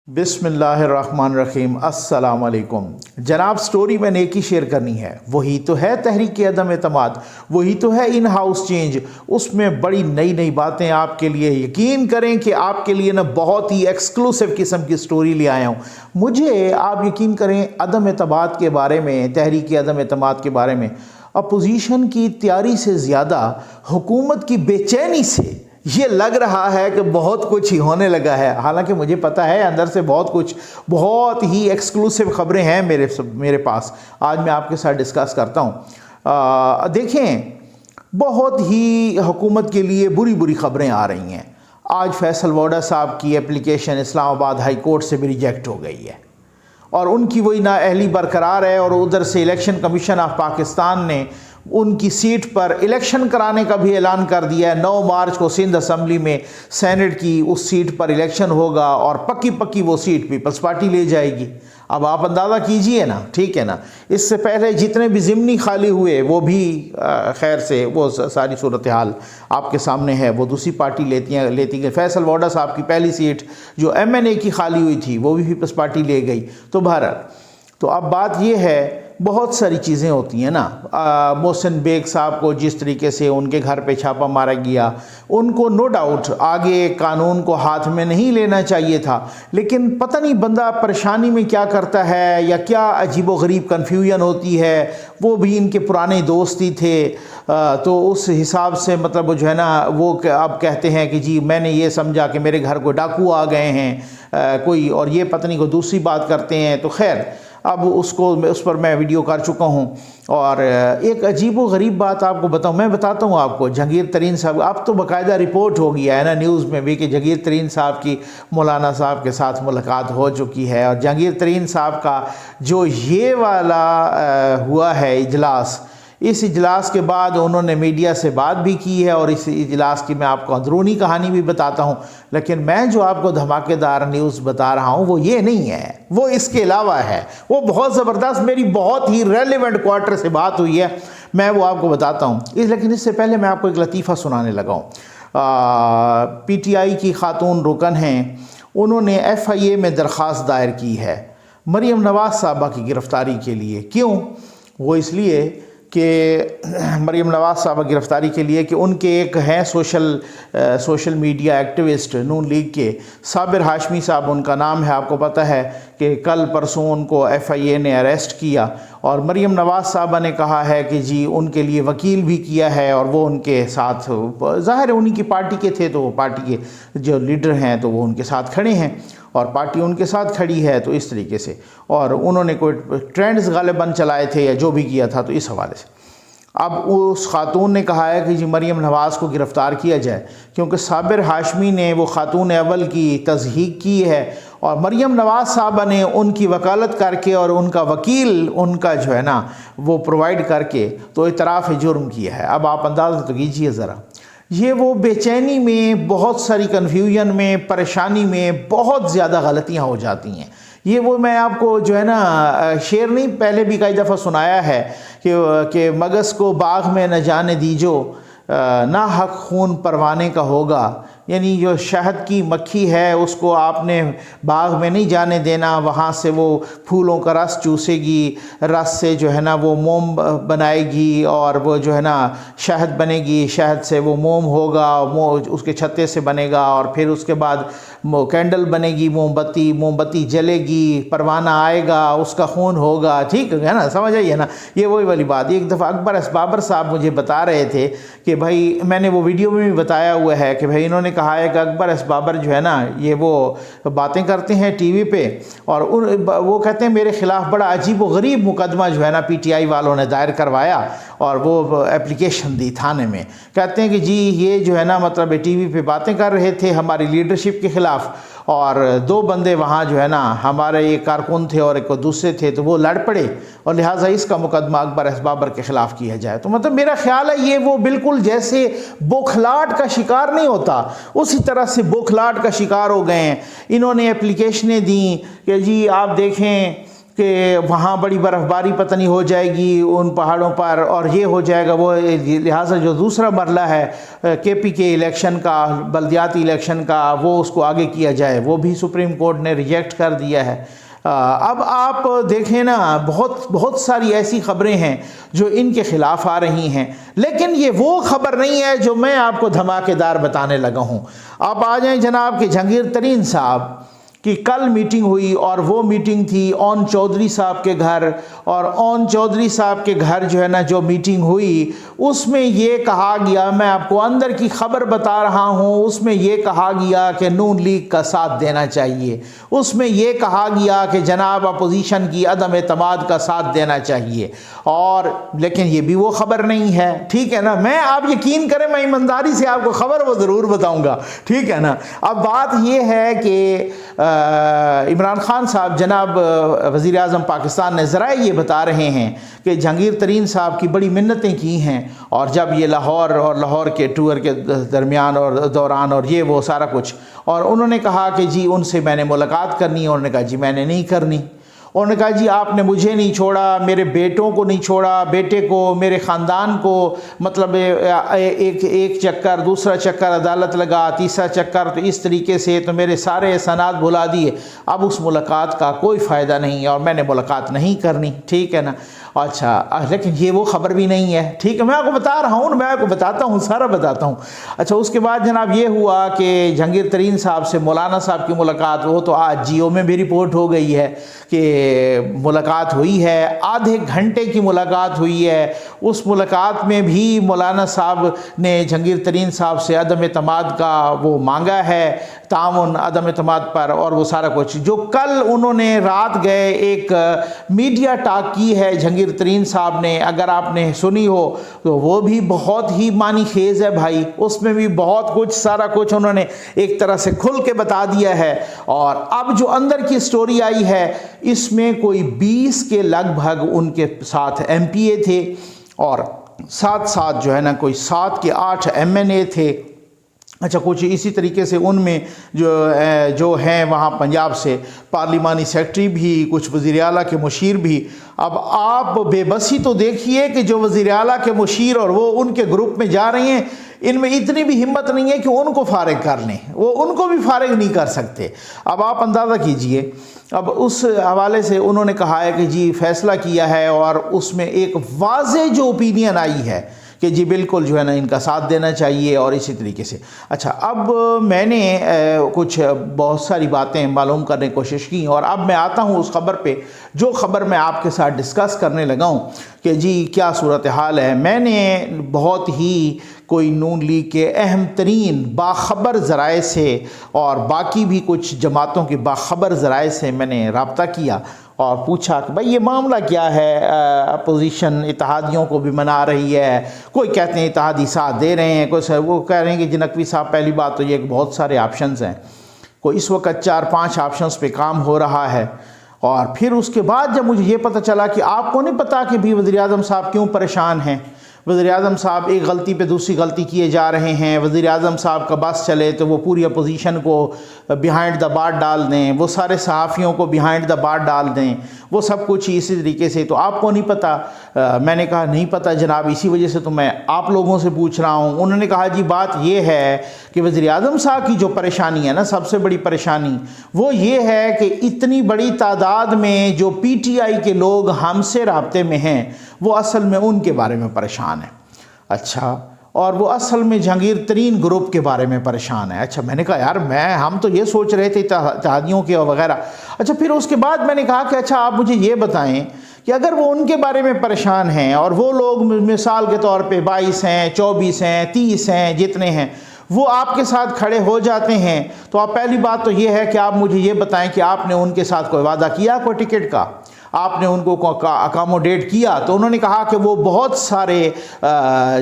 بسم اللہ الرحمن الرحیم۔ السلام علیکم جناب۔ سٹوری میں نے ایک ہی شیئر کرنی ہے، وہی تو ہے تحریک عدم اعتماد، وہی تو ہے ان ہاؤس چینج۔ اس میں بڑی نئی باتیں آپ کے لیے، یقین کریں کہ آپ کے لیے بہت ہی ایکسکلوسیو قسم کی سٹوری لے آیا ہوں۔ مجھے آپ یقین کریں عدم اعتماد کے بارے میں، تحریک عدم اعتماد کے بارے میں اپوزیشن کی تیاری سے زیادہ حکومت کی بے چینی سے یہ لگ رہا ہے کہ بہت کچھ ہی ہونے لگا ہے۔ حالانکہ مجھے پتہ ہے اندر سے بہت ہی ایکسکلوسیو خبریں ہیں میرے پاس، آج میں آپ کے ساتھ ڈسکس کرتا ہوں۔ دیکھیں، بہت ہی حکومت کے لیے بری خبریں آ رہی ہیں۔ آج فیصل ووڈا صاحب کی اپلیکیشن اسلام آباد ہائی کورٹ سے بھی ریجیکٹ ہو گئی ہے اور ان کی وہی نااہلی برقرار ہے، اور ادھر سے الیکشن کمیشن آف پاکستان نے ان کی سیٹ پر الیکشن کرانے کا بھی اعلان کر دیا ہے۔ 9 مارچ کو سندھ اسمبلی میں سینٹ کی اس سیٹ پر الیکشن ہوگا اور پکی وہ سیٹ پیپلز پارٹی لے جائے گی۔ اب آپ اندازہ کیجئے نا، ٹھیک ہے نا۔ اس سے پہلے جتنے بھی ضمنی خالی ہوئے وہ بھی خیر سے وہ ساری صورتحال آپ کے سامنے ہے، وہ دوسری پارٹی لیتی گئی۔ فیصل ووڈا صاحب کی پہلی سیٹ جو MNA کی خالی ہوئی تھی وہ بھی پیپلز پارٹی لے گئی۔ تو بہرحال تو اب بات یہ ہے، بہت ساری چیزیں ہوتی ہیں نا۔ محسن بیگ صاحب کو جس طریقے سے ان کے گھر پہ چھاپہ مارا گیا، ان کو نو ڈاؤٹ آگے قانون کو ہاتھ میں نہیں لینا چاہیے تھا، لیکن پتہ نہیں بندہ پریشانی میں کیا کرتا ہے یا کیا عجیب و غریب کنفیوژن ہوتی ہے۔ وہ بھی ان کے پرانے دوست ہی تھے، تو اس حساب سے مطلب جو ہے نا وہ اب کہتے ہیں کہ جی میں نے یہ سمجھا کہ میرے گھر کو ڈاکو آ گئے ہیں کوئی، اور یہ پتہ نہیں کوئی دوسری بات کرتے ہیں۔ تو خیر اب اس پر میں ویڈیو کر چکا ہوں۔ اور ایک عجیب و غریب بات آپ کو بتاتا ہوں آپ کو۔ جہانگیر ترین صاحب، اب تو باقاعدہ رپورٹ ہو گیا ہے نا نیوز میں بھی کہ جہانگیر ترین صاحب کی مولانا صاحب کے ساتھ ملاقات ہو چکی ہے، اور جہانگیر ترین صاحب کا جو یہ والا ہوا ہے اجلاس، اس اجلاس کے بعد انہوں نے میڈیا سے بات بھی کی ہے، اور اس اجلاس کی میں آپ کو اندرونی کہانی بھی بتاتا ہوں۔ لیکن میں جو آپ کو دھماکے دار نیوز بتا رہا ہوں وہ یہ نہیں ہے، وہ اس کے علاوہ ہے، وہ بہت زبردست، میری بہت ہی ریلیونٹ کوارٹر سے بات ہوئی ہے، میں وہ آپ کو بتاتا ہوں۔ لیکن اس سے پہلے میں آپ کو ایک لطیفہ سنانے لگا ہوں۔ PTI کی خاتون رکن ہیں، انہوں نے FIA میں درخواست دائر کی ہے مریم نواز صاحبہ کی گرفتاری کے لیے۔ کیوں؟ وہ اس لیے کہ مریم نواز صاحبہ گرفتاری کے لیے کہ ان کے ایک ہیں سوشل میڈیا ایکٹیوسٹ نون لیگ کے، صابر ہاشمی صاحب ان کا نام ہے، آپ کو پتہ ہے کہ کل پرسوں ان کو FIA نے اریسٹ کیا، اور مریم نواز صاحبہ نے کہا ہے کہ جی ان کے لیے وکیل بھی کیا ہے، اور وہ ان کے ساتھ ظاہر ہے انہی کی پارٹی کے تھے، تو وہ پارٹی کے جو لیڈر ہیں تو وہ ان کے ساتھ کھڑے ہیں اور پارٹی ان کے ساتھ کھڑی ہے، تو اس طریقے سے، اور انہوں نے کوئی ٹرینڈز غالباً چلائے تھے یا جو بھی کیا تھا، تو اس حوالے سے اب اس خاتون نے کہا ہے کہ جی مریم نواز کو گرفتار کیا جائے، کیونکہ صابر ہاشمی نے وہ خاتون اول کی تصحیح کی ہے، اور مریم نواز صاحبہ نے ان کی وکالت کر کے اور ان کا وکیل ان کا جو ہے نا وہ پرووائڈ کر کے تو اعتراف جرم کیا ہے۔ اب آپ اندازہ تو کیجیے ذرا، یہ وہ بے چینی میں، بہت ساری کنفیوژن میں، پریشانی میں بہت زیادہ غلطیاں ہو جاتی ہیں۔ یہ وہ میں آپ کو جو ہے نا شعر نہیں پہلے بھی کئی دفعہ سنایا ہے کہ مگس کو باغ میں نہ جانے دیجو، نہ حق خون پروانے کا ہوگا، یعنی جو شہد کی مکھی ہے اس کو آپ نے باغ میں نہیں جانے دینا، وہاں سے وہ پھولوں کا رس چوسے گی، رس سے جو ہے نا وہ موم بنائے گی، اور وہ جو ہے نا شہد بنے گی، شہد سے وہ موم ہوگا، اس کے چھتے سے بنے گا، اور پھر اس کے بعد کینڈل بنے گی، موم بتی جلے گی، پروانہ آئے گا، اس کا خون ہوگا، ٹھیک ہے نا، سمجھ آئیے نا، یہ وہی والی بات۔ ایک دفعہ اکبر اسبابر صاحب مجھے بتا رہے تھے کہ بھائی، میں نے وہ ویڈیو میں بھی بتایا ہوا ہے کہ بھائی انہوں نے کہا ہے کہ اکبر اسبابر جو ہے نا یہ وہ باتیں کرتے ہیں ٹی وی پہ، اور وہ کہتے ہیں میرے خلاف بڑا عجیب و غریب مقدمہ جو ہے نا PTI والوں نے دائر کروایا، اور وہ اپلیکیشن دی تھانے میں، کہتے ہیں کہ جی یہ جو ہے نا مطلب ٹی وی پہ باتیں کر رہے تھے ہماری لیڈرشپ کے خلاف، اور 2 بندے وہاں جو ہے نا ہمارے ایک کارکن تھے اور ایک دوسرے تھے، تو وہ لڑ پڑے، اور لہٰذا اس کا مقدمہ اکبر اسبابر کے خلاف کیا جائے۔ تو مطلب میرا خیال ہے یہ وہ بالکل جیسے بوکھلاٹ کا شکار نہیں ہوتا، اسی طرح سے بوکھلاٹ کا شکار ہو گئے ہیں۔ انہوں نے اپلیکیشنیں دیں کہ جی آپ دیکھیں کہ وہاں بڑی برف باری پتہ نہیں ہو جائے گی ان پہاڑوں پر، اور یہ ہو جائے گا وہ، لہٰذا جو دوسرا مرحلہ ہے کے پی کے الیکشن کا، بلدیاتی الیکشن کا، وہ اس کو آگے کیا جائے، وہ بھی سپریم کورٹ نے ریجیکٹ کر دیا ہے۔ اب آپ دیکھیں نا، بہت ساری ایسی خبریں ہیں جو ان کے خلاف آ رہی ہیں، لیکن یہ وہ خبر نہیں ہے جو میں آپ کو دھماکے دار بتانے لگا ہوں۔ آپ آ جائیں جناب کہ جہانگیر ترین صاحب کی کل میٹنگ ہوئی، اور وہ میٹنگ تھی اون چودھری صاحب کے گھر، اور اون چودھری صاحب کے گھر جو ہے نا جو میٹنگ ہوئی، اس میں یہ کہا گیا، میں آپ کو اندر کی خبر بتا رہا ہوں، اس میں یہ کہا گیا کہ نون لیگ کا ساتھ دینا چاہیے، اس میں یہ کہا گیا کہ جناب اپوزیشن کی عدم اعتماد کا ساتھ دینا چاہیے، اور لیکن یہ بھی وہ خبر نہیں ہے، ٹھیک ہے نا۔ میں آپ یقین کریں، میں ایمانداری سے آپ کو خبر وہ ضرور بتاؤں گا، ٹھیک ہے نا۔ اب بات یہ ہے کہ عمران خان صاحب، جناب وزیر اعظم پاکستان نے، ذرائع یہ بتا رہے ہیں کہ جہانگیر ترین صاحب کی بڑی منتیں کی ہیں، اور جب یہ لاہور کے ٹور کے درمیان اور دوران اور یہ وہ سارا کچھ، اور انہوں نے کہا کہ جی ان سے میں نے ملاقات کرنی ہے، انہوں نے کہا جی میں نے نہیں کرنی، انہوں نے کہا جی آپ نے مجھے نہیں چھوڑا، میرے بیٹوں کو نہیں چھوڑا، بیٹے کو، میرے خاندان کو، مطلب ایک چکر، دوسرا چکر عدالت لگا، تیسرا چکر، تو اس طریقے سے تو میرے سارے احسانات بھلا دیے، اب اس ملاقات کا کوئی فائدہ نہیں، اور میں نے ملاقات نہیں کرنی، ٹھیک ہے نا۔ اچھا، لیکن یہ وہ خبر بھی نہیں ہے، ٹھیک ہے، میں آپ کو بتا رہا ہوں، میں آپ کو بتاتا ہوں، سارا بتاتا ہوں۔ اچھا، اس کے بعد جناب یہ ہوا کہ جہانگیر ترین صاحب سے مولانا صاحب کی ملاقات، وہ تو آج جیو میں بھی رپورٹ ہو گئی ہے کہ ملاقات ہوئی ہے، آدھے گھنٹے کی ملاقات ہوئی ہے۔ اس ملاقات میں بھی مولانا صاحب نے جہانگیر ترین صاحب سے عدم اعتماد کا وہ مانگا ہے، تعاون عدم اعتماد پر، اور وہ سارا کچھ جو کل انہوں نے رات گئے ایک میڈیا ٹاک کی ہے جہانگیر ترین صاحب نے، اگر آپ نے سنی ہو تو وہ بھی بہت ہی معنی خیز ہے بھائی، اس میں بھی بہت کچھ، سارا کچھ انہوں نے ایک طرح سے کھل کے بتا دیا ہے۔ اور اب جو اندر کی سٹوری آئی ہے، اس میں کوئی 20 کے لگ بھگ ان کے ساتھ ایم پی اے تھے، اور ساتھ جو ہے نا کوئی 7 کے 8 ایم این اے تھے۔ اچھا، کچھ اسی طریقے سے ان میں جو ہیں وہاں پنجاب سے پارلیمانی سیکرٹری بھی، کچھ وزیر اعلیٰ کے مشیر بھی۔ اب آپ بے بسی تو دیکھیے کہ جو وزیر اعلیٰ کے مشیر اور وہ ان کے گروپ میں جا رہے ہیں، ان میں اتنی بھی ہمت نہیں ہے کہ ان کو فارغ کر لیں، وہ ان کو بھی فارغ نہیں کر سکتے۔ اب آپ اندازہ کیجئے، اب اس حوالے سے انہوں نے کہا ہے کہ جی فیصلہ کیا ہے، اور اس میں ایک واضح جو اوپینین آئی ہے کہ جی بالکل جو ہے نا ان کا ساتھ دینا چاہیے، اور اسی طریقے سے۔ اچھا، اب میں نے کچھ بہت ساری باتیں معلوم کرنے کی کوشش کی، اور اب میں آتا ہوں اس خبر پہ جو خبر میں آپ کے ساتھ ڈسکس کرنے لگا ہوں کہ جی کیا صورتحال ہے۔ میں نے بہت ہی کوئی نون لیگ کے اہم ترین باخبر ذرائع سے، اور باقی بھی کچھ جماعتوں کے باخبر ذرائع سے میں نے رابطہ کیا، اور پوچھا کہ بھائی یہ معاملہ کیا ہے، اپوزیشن اتحادیوں کو بھی منا رہی ہے، کوئی کہتے ہیں اتحادی ساتھ دے رہے ہیں، کوئی وہ کہہ رہے ہیں کہ جی نقوی صاحب، پہلی بات تو یہ کہ بہت سارے آپشنز ہیں، کوئی اس وقت 4-5 آپشنز پہ کام ہو رہا ہے۔ اور پھر اس کے بعد جب مجھے یہ پتہ چلا کہ آپ کو نہیں پتا کہ بھی وزیر اعظم صاحب کیوں پریشان ہیں، وزیر اعظم صاحب ایک غلطی پہ دوسری غلطی کیے جا رہے ہیں، وزیر اعظم صاحب کا بس چلے تو وہ پوری اپوزیشن کو بیہائنڈ دا بار ڈال دیں، وہ سارے صحافیوں کو بیہائنڈ دا بار ڈال دیں، وہ سب کچھ اسی طریقے سے۔ تو آپ کو نہیں پتہ؟ میں نے کہا نہیں پتہ جناب، اسی وجہ سے تو میں آپ لوگوں سے پوچھ رہا ہوں۔ انہوں نے کہا جی بات یہ ہے کہ وزیر اعظم صاحب کی جو پریشانی ہے نا، سب سے بڑی پریشانی وہ یہ ہے کہ اتنی بڑی تعداد میں جو پی ٹی آئی کے لوگ ہم سے رابطے میں ہیں، وہ اصل میں ان کے بارے میں پریشان ہیں۔ اچھا، اور وہ اصل میں جہانگیر ترین گروپ کے بارے میں پریشان ہے۔ اچھا، میں نے کہا یار ہم تو یہ سوچ رہے تھے اتحادیوں کے وغیرہ۔ اچھا، پھر اس کے بعد میں نے کہا کہ اچھا آپ مجھے یہ بتائیں کہ اگر وہ ان کے بارے میں پریشان ہیں، اور وہ لوگ مثال کے طور پہ 22 ہیں، 24 ہیں، 30 ہیں، جتنے ہیں، وہ آپ کے ساتھ کھڑے ہو جاتے ہیں، تو آپ پہلی بات تو یہ ہے کہ آپ مجھے یہ بتائیں کہ آپ نے ان کے ساتھ کوئی وعدہ کیا کوئی ٹکٹ کا، آپ نے ان کو اکاموڈیٹ کیا؟ تو انہوں نے کہا کہ وہ بہت سارے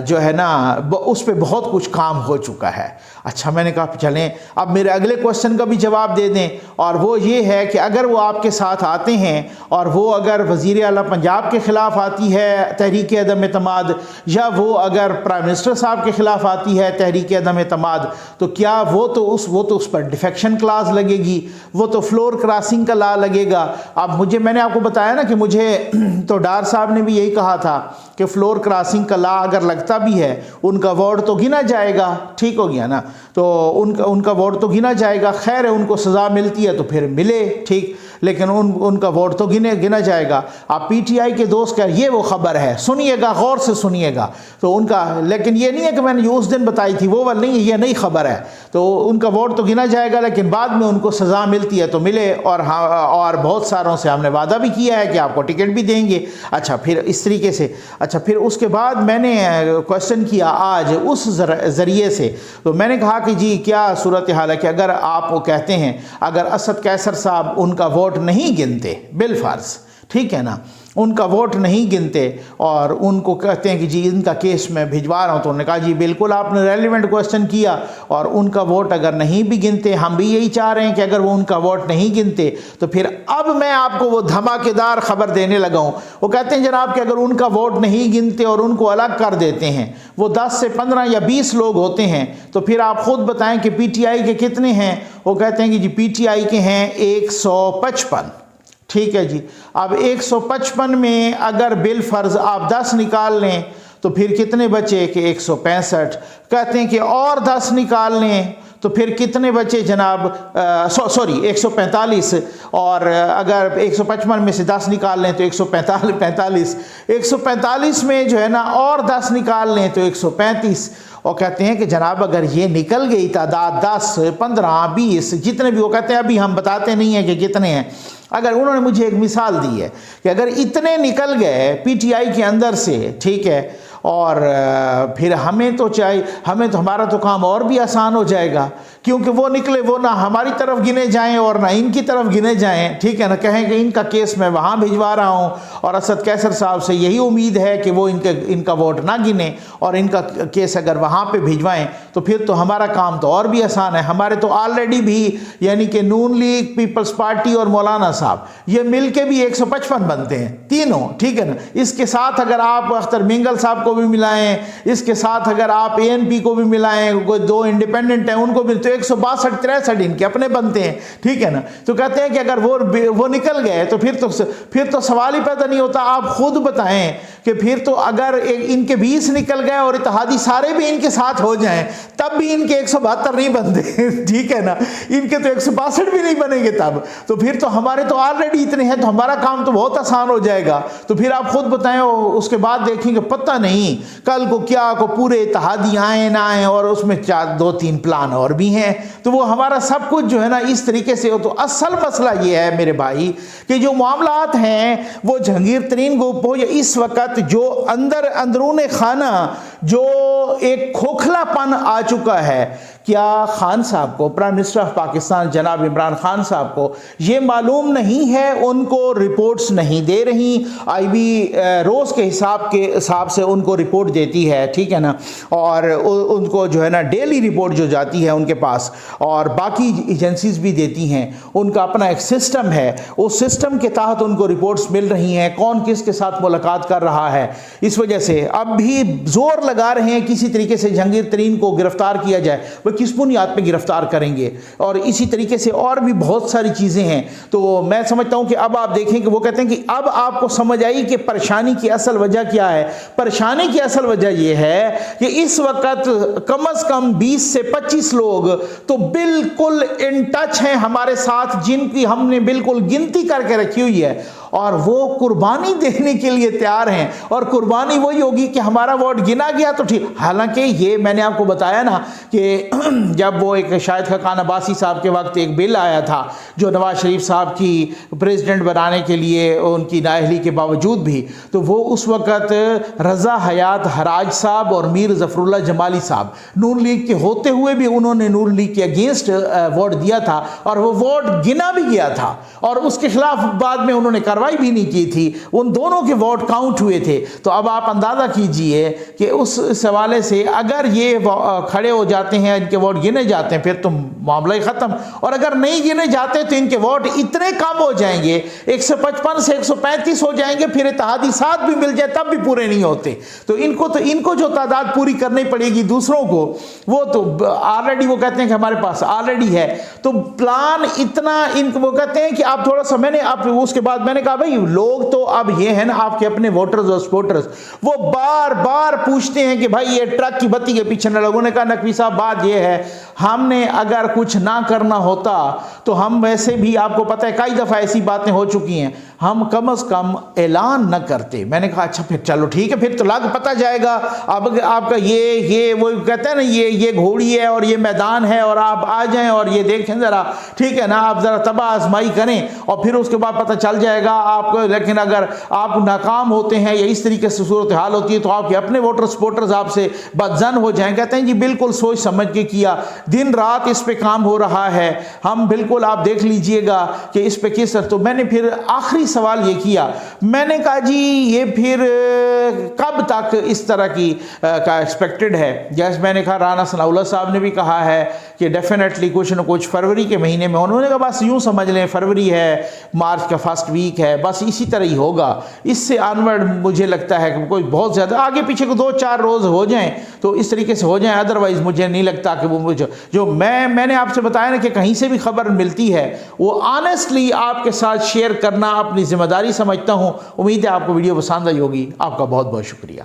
جو ہے نا اس پہ بہت کچھ کام ہو چکا ہے۔ اچھا، میں نے کہا چلیں اب میرے اگلے کوسچن کا بھی جواب دے دیں، اور وہ یہ ہے کہ اگر وہ آپ کے ساتھ آتے ہیں، اور وہ اگر وزیر اعلیٰ پنجاب کے خلاف آتی ہے تحریک عدم اعتماد، یا وہ اگر پرائم منسٹر صاحب کے خلاف آتی ہے تحریک عدم اعتماد، تو کیا وہ تو اس پر ڈیفیکشن کلاز لگے گی، وہ تو فلور کراسنگ کا لا لگے گا۔ اب میں نے آپ کو بتایا بتایا نا کہ مجھے تو ڈار صاحب نے بھی یہی کہا تھا کہ فلور کراسنگ کا لا اگر لگتا بھی ہے ان کا وارڈ تو گنا جائے گا، ٹھیک ہو گیا نا، تو ان کا وارڈ تو گنا جائے گا، خیر ہے ان کو سزا ملتی ہے تو پھر ملے، ٹھیک، لیکن ان کا ووٹ تو گنا جائے گا۔ آپ پی ٹی آئی کے دوست کہہ یہ وہ خبر ہے، سنیے گا، غور سے سنیے گا، تو ان کا، لیکن یہ نہیں ہے کہ میں نے اس دن بتائی تھی وہ نہیں، یہ نئی خبر ہے، تو ان کا ووٹ تو گنا جائے گا لیکن بعد میں ان کو سزا ملتی ہے تو ملے، اور بہت ساروں سے ہم نے وعدہ بھی کیا ہے کہ آپ کو ٹکٹ بھی دیں گے۔ اچھا پھر اس طریقے سے، اچھا پھر اس کے بعد میں نے کوشچن کیا آج اس ذریعے سے، تو میں نے کہا کہ جی کیا صورتحال ہے کہ اگر آپ وہ کہتے ہیں اگر اسد قیصر صاحب ان کا ووٹ نہیں گنتے بالفرض، ٹھیک ہے نا، ان کا ووٹ نہیں گنتے اور ان کو کہتے ہیں کہ جی ان کا کیس میں بھجوا رہا ہوں، تو انہوں نے کہا جی بالکل آپ نے ریلیونٹ کوسچن کیا، اور ان کا ووٹ اگر نہیں بھی گنتے، ہم بھی یہی چاہ رہے ہیں کہ اگر وہ ان کا ووٹ نہیں گنتے تو پھر اب میں آپ کو وہ دھماکے دار خبر دینے لگا ہوں۔ وہ کہتے ہیں جناب کہ اگر ان کا ووٹ نہیں گنتے اور ان کو الگ کر دیتے ہیں، وہ 10 سے 15 یا 20 لوگ ہوتے ہیں، تو پھر آپ خود بتائیں کہ پی ٹی آئی کے کتنے ہیں؟ وہ کہتے ہیں کہ جی پی ٹی آئی کے ہیں 155، ٹھیک ہے جی۔ اب 155 میں اگر بالفرض آپ 10 نکال لیں تو پھر کتنے بچے کہ 165، کہتے ہیں کہ اور 10 نکال لیں تو پھر کتنے بچے جناب، سوری 145، اور اگر 155 میں سے 10 نکال لیں تو 145، 145 میں جو ہے نا اور 10 نکال لیں تو 135، اور کہتے ہیں کہ جناب اگر یہ نکل گئی تعداد 10 15 20 جتنے بھی، وہ کہتے ہیں ابھی ہم بتاتے نہیں ہیں کہ کتنے ہیں، اگر انہوں نے مجھے ایک مثال دی ہے کہ اگر اتنے نکل گئے پی ٹی آئی کے اندر سے، ٹھیک ہے، اور پھر ہمیں تو ہمارا تو کام اور بھی آسان ہو جائے گا، کیونکہ وہ نکلے، وہ نہ ہماری طرف گنے جائیں اور نہ ان کی طرف گنے جائیں، ٹھیک ہے نا، کہیں کہ ان کا کیس میں وہاں بھجوا رہا ہوں اور اسد قیصر صاحب سے یہی امید ہے کہ وہ ان کا ووٹ نہ گنے اور ان کا کیس اگر وہاں پہ بھجوائیں تو پھر تو ہمارا کام تو اور بھی آسان ہے۔ ہمارے تو آلریڈی بھی یعنی کہ نون لیگ، پیپلز پارٹی اور مولانا صاحب یہ مل کے بھی 155 بنتے ہیں تینوں، ٹھیک ہے نا، اس کے ساتھ اگر آپ اختر مینگل صاحب کو بھی ملائیں، اس کے ساتھ اگر آپ اے این پی کو بھی ملائیں، کوئی 2 انڈیپینڈنٹ ہیں ان کو بھی، تو 162 63 ان کے اپنے بنتے ہیں، ٹھیک ہے نا۔ تو کہتے ہیں کہ اگر وہ نکل گئے تو پھر تو سوال ہی پیدا نہیں ہوتا۔ آپ خود بتائیں کہ پھر تو اگر ان کے 20 نکل گئے اور اتحادی سارے بھی ان کے ساتھ ہو جائیں تب بھی ان کے 172 نہیں بنتے، ٹھیک ہے نا، ان کے تو 162 بھی نہیں بنیں گے تب، تو پھر تو ہمارے تو آلریڈی اتنے ہیں، تو ہمارا کام تو بہت آسان ہو جائے گا۔ تو پھر آپ خود بتائیں، اس کے بعد دیکھیں کہ پتہ نہیں کل کو کیا کو پورے اتحادی آئیں نہ آئیں، اور اس میں 2-3 پلان اور بھی ہیں، تو وہ ہمارا سب کچھ جو ہے نا اس طریقے سے ہو۔ تو اصل مسئلہ یہ ہے میرے بھائی کہ جو معاملات ہیں وہ جہانگیر ترین گروپ ہو یا اس وقت جو اندرون خانہ جو ایک کھوکھلا پن آ چکا ہے، کیا خان صاحب کو، پرائم منسٹر آف پاکستان جناب عمران خان صاحب کو یہ معلوم نہیں ہے؟ ان کو رپورٹس نہیں دے رہی، آئی بی روز کے حساب سے ان کو رپورٹ دیتی ہے، ٹھیک ہے نا، اور ان کو جو ہے نا ڈیلی رپورٹ جو جاتی ہے ان کے پاس، اور باقی ایجنسیز بھی دیتی ہیں، ان کا اپنا ایک سسٹم ہے، اس سسٹم کے تحت ان کو رپورٹس مل رہی ہیں کون کس کے ساتھ ملاقات کر رہا ہے۔ اس وجہ سے اب بھی زور لگا رہے ہیں کسی طریقے سے جہانگیر ترین کو گرفتار کیا جائے، وہ کس بنیاد پہ گرفتار کریں گے، اور اسی طریقے سے اور بھی بہت ساری چیزیں ہیں۔ تو میں سمجھتا ہوں کہ اب آپ دیکھیں کہ وہ کہتے ہیں کہ اب آپ کو سمجھ آئی کہ پریشانی کی اصل وجہ کیا ہے۔ پریشانی کی اصل وجہ یہ ہے کہ اس وقت کم از کم 20 سے 25 لوگ تو بالکل ان ٹچ ہیں ہمارے ساتھ، جن کی ہم نے بالکل گنتی کر کے رکھی ہوئی ہے، اور وہ قربانی دینے کے لیے تیار ہیں، اور قربانی وہی ہوگی کہ ہمارا ووٹ گنا گیا تو ٹھیک۔ حالانکہ یہ میں نے آپ کو بتایا نا کہ جب وہ ایک شاہد خاقان عباسی صاحب کے وقت ایک بل آیا تھا جو نواز شریف صاحب کی پریزیڈنٹ بنانے کے لیے ان کی نااہلی کے باوجود بھی، تو وہ اس وقت رضا حیات حراج صاحب اور میر ظفر اللہ جمالی صاحب نون لیگ کے ہوتے ہوئے بھی انہوں نے نون لیگ کے اگینسٹ ووٹ دیا تھا، اور وہ ووٹ گنا بھی گیا تھا، اور اس کے خلاف بعد میں انہوں نے کارروائی بھی نہیں کی تھی، ان دونوں کے ووٹ کاؤنٹ ہوئے تھے۔ تو اب آپ اندازہ کیجئے کہ اس حوالے سے اگر یہ کھڑے ہو جاتے ہیں، ان کے ووٹ گنے جاتے ہیں، پھر تو معاملہ ہی ختم، اور اگر نہیں گنے جاتے تو ان کے ووٹ اتنے کم ہو جائیں گے، 155 سے 135 ہو جائیں گے، پھر اتحادی ساتھ بھی مل جائے تب بھی پورے نہیں ہوتے۔ تو ان کو جو تعداد پوری کرنی پڑے گی دوسروں کو، وہ تو آلریڈی وہ کہتے ہیں کہ ہمارے پاس آلریڈی ہے۔ تو پلان اتنا وہ کہتے ہیں کہ آپ تھوڑا سا، میں نے آپ اس کے بعد میں نے کہا کہا بھائی لوگ تو اب یہ ہیں نا آپ کے اپنے ووٹرز اور سپورٹرز، وہ بار بار پوچھتے ہیں کہ بھائی یہ ٹرک کی بتی کے پیچھے نہ لوگوں نے کہا نقوی صاحب بات یہ ہے ہم نے اگر کچھ نہ کرنا ہوتا تو ہم ویسے بھی آپ کو پتہ ہے کئی دفعہ ایسی باتیں ہو چکی ہیں، ہم کم از کم اعلان نہ کرتے۔ میں نے کہا اچھا پھر چلو ٹھیک ہے، پھر تو لگ پتہ جائے گا اب آپ کا یہ وہ کہتے ہیں نا یہ گھوڑی ہے اور یہ میدان ہے اور آپ آ جائیں اور یہ دیکھیں ذرا، ٹھیک ہے نا، آپ ذرا تباہ آزمائی کریں اور پھر اس کے بعد پتہ چل جائے گا آپ کو۔ لیکن اگر آپ ناکام ہوتے ہیں یا اس طریقے سے صورتحال ہوتی ہے تو آپ کے اپنے ووٹر سپورٹرز آپ سے بدظن ہو جائیں، کہتے ہیں جی بالکل سوچ سمجھ کے کیا، دن رات اس پہ کام ہو رہا ہے، ہم بالکل آپ دیکھ لیجئے گا کہ اس پہ کس طرح۔ تو میں نے پھر آخری سوال یہ کیا، میں نے کہا جی یہ پھر کب تک اس طرح کی کا ایکسپیکٹڈ ہے؟ جیسے میں نے کہا رانا ثناء اللہ صاحب نے بھی کہا ہے کہ ڈیفینیٹلی کچھ نہ کچھ فروری کے مہینے میں، انہوں نے کہا بس یوں سمجھ لیں فروری ہے، مارچ کا فرسٹ ویک ہے، بس اسی طرح ہی ہوگا، اس سے آنورڈ مجھے لگتا ہے کہ کوئی بہت زیادہ آگے پیچھے کو 2-4 روز ہو جائیں تو اس طریقے سے ہو جائیں، ادروائز مجھے نہیں لگتا کہ وہ مجھے جو میں نے آپ سے بتایا نا کہ کہیں سے بھی خبر ملتی ہے وہ آنیسٹلی آپ کے ساتھ شیئر کرنا اپنی ذمہ داری سمجھتا ہوں۔ امید ہے آپ کو ویڈیو پسند آئی ہوگی۔ آپ کا بہت بہت شکریہ۔